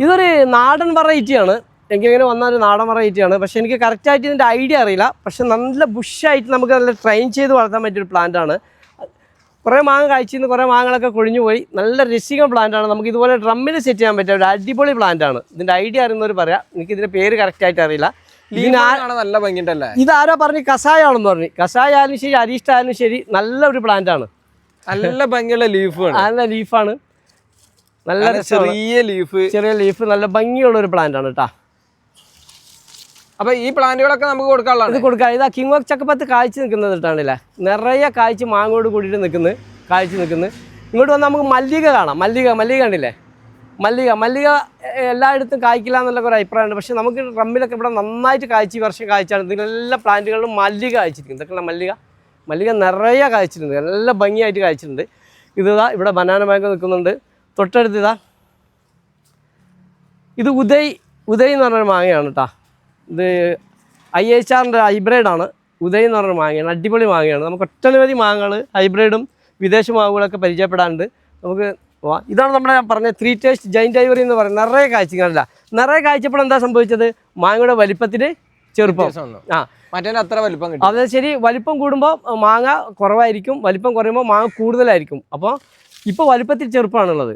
ഇതൊരു നാടൻ വെറൈറ്റിയാണ്. എനിക്കിങ്ങനെ വന്നൊരു നാടൻ വെറൈറ്റിയാണ്. പക്ഷേ എനിക്ക് കറക്റ്റായിട്ട് ഇതിൻ്റെ ഐഡിയ അറിയില്ല. പക്ഷെ നല്ല ബുഷായിട്ട് നമുക്ക് നല്ല ട്രെയിൻ ചെയ്ത് വളർത്താൻ പറ്റിയൊരു പ്ലാന്റാണ്. കുറേ മാങ്ങ കായ്ച്ചിന്ന് കുറേ മാങ്ങകളൊക്കെ കൊഴിഞ്ഞു പോയി. നല്ല രസികം പ്ലാന്റാണ്. നമുക്ക് ഇതുപോലെ ഡ്രമ്മിൽ സെറ്റ് ചെയ്യാൻ പറ്റിയ ഒരു അടിപൊളി പ്ലാന്റാണ്. ഇതിൻ്റെ ഐഡിയ അറിയുന്നവർ പറയാം. എനിക്ക് ഇതിൻ്റെ പേര് കറക്റ്റായിട്ട് അറിയില്ല. നല്ല ഭംഗിയുണ്ടല്ലേ. ഇതാരോ പറഞ്ഞ് കഷായാണെന്ന് പറഞ്ഞു. കഷായാലും ശരി അരിഷ്ടായാലും ശരി നല്ലൊരു പ്ലാന്റാണ്. നല്ല ഭംഗിയുള്ള ലീഫാണ്. നല്ല ലീഫാണ്. നല്ല ചെറിയ ലീഫ് നല്ല ഭംഗിയുള്ള ഒരു പ്ലാന്റാണ് കേട്ടോ. അപ്പൊ ഈ പ്ലാന്റുകളൊക്കെ നമുക്ക് കൊടുക്കാനുള്ള ഇത് കൊടുക്കാം. ഇതാ കിങ് ഓഫ് ചക്കപ്പത്ത് കായ്ച്ച് നിൽക്കുന്നത് ഇട്ടാണില്ലേ. നിറയെ കായ്ച്ച് മാങ്ങോട് കൂടിയിട്ട് കായ്ച്ച് നിൽക്കുന്നു. ഇങ്ങോട്ട് വന്നാൽ നമുക്ക് മല്ലിക കാണാം. മല്ലിക കണ്ടില്ലേ. മല്ലിക എല്ലായിടത്തും കായ്ക്കില്ല എന്നുള്ള ഒരു അഭിപ്രായമുണ്ട്. പക്ഷേ നമുക്ക് റമ്മിലൊക്കെ ഇവിടെ നന്നായിട്ട് കായ്ച്ച് ഈ വർഷം കായ്ച്ചാണ്. ഇതിലെല്ലാ പ്ലാന്റുകളിലും മല്ലിക കായ്ച്ചിരിക്കുന്നത്. ഇതൊക്കെയുള്ള മല്ലിക നിറയെ കായ്ച്ചിട്ടുണ്ട്. നല്ല ഭംഗിയായിട്ട് കായ്ച്ചിട്ടുണ്ട്. ഇതാ ഇവിടെ ബനാന മാംഗോ നിൽക്കുന്നുണ്ട്. തൊട്ടടുത്ത് ഇത് ഉദയ് എന്ന് പറഞ്ഞൊരു മാങ്ങയാണ് കേട്ടോ. ഇത് IHRൻ്റെ ഹൈബ്രിഡാണ്. ഉദയ് എന്ന് പറഞ്ഞൊരു മാങ്ങയാണ്. അടിപൊളി മാങ്ങയാണ്. നമുക്ക് ഒട്ടനവധി മാങ്ങകൾ ഹൈബ്രിഡും വിദേശ മാങ്ങകളൊക്കെ പരിചയപ്പെടാനുണ്ട്. നമുക്ക് ഇതാണ് നമ്മുടെ ഞാൻ പറഞ്ഞ 3 ടേസ്റ്റ് ജൈൻറ്റ് ഐവറി എന്ന് പറയുന്നത്. നിറയെ കായ്ച്ചില്ല. നിറയെ കായ്ച്ചപ്പോൾ എന്താ സംഭവിച്ചത്? മാങ്ങയുടെ വലിപ്പത്തിൽ ചെറുപ്പം. മറ്റേ അത്ര വലിപ്പം കിട്ടും. അതെ ശരി. വലിപ്പം കൂടുമ്പോൾ മാങ്ങ കുറവായിരിക്കും, വലിപ്പം കുറയുമ്പോൾ മാങ്ങ കൂടുതലായിരിക്കും. അപ്പോൾ ഇപ്പോൾ വലിപ്പത്തിൽ ചെറുപ്പമാണുള്ളത്.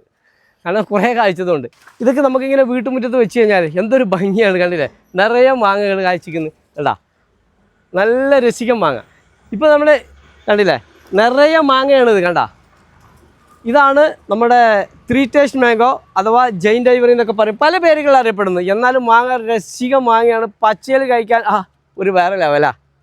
കാരണം കുറേ കായ്ച്ചതുകൊണ്ട്. ഇതൊക്കെ നമുക്കിങ്ങനെ വീട്ടുമുറ്റത്ത് വെച്ച് കഴിഞ്ഞാൽ എന്തൊരു ഭംഗിയാണ്. കണ്ടില്ലേ, നിറയെ മാങ്ങകൾ കായ്ച്ചിരിക്കുന്നു. കേട്ടാ, നല്ല രസികം മാങ്ങ. ഇപ്പോൾ നമ്മൾ കണ്ടില്ലേ, നിറയെ മാങ്ങയാണിത്. കണ്ടാ, ഇതാണ് നമ്മുടെ 3 ടേസ്റ്റ് മാംഗോ അഥവാ ജൈൻറ്റ് ഐവറി എന്നൊക്കെ പറയും. പല പേരുകൾ അറിയപ്പെടുന്നു. എന്നാലും മാങ്ങ രസികം മാങ്ങയാണ്. പച്ചയിൽ കഴിക്കാൻ ഒരു വേറെ ലെവലാ.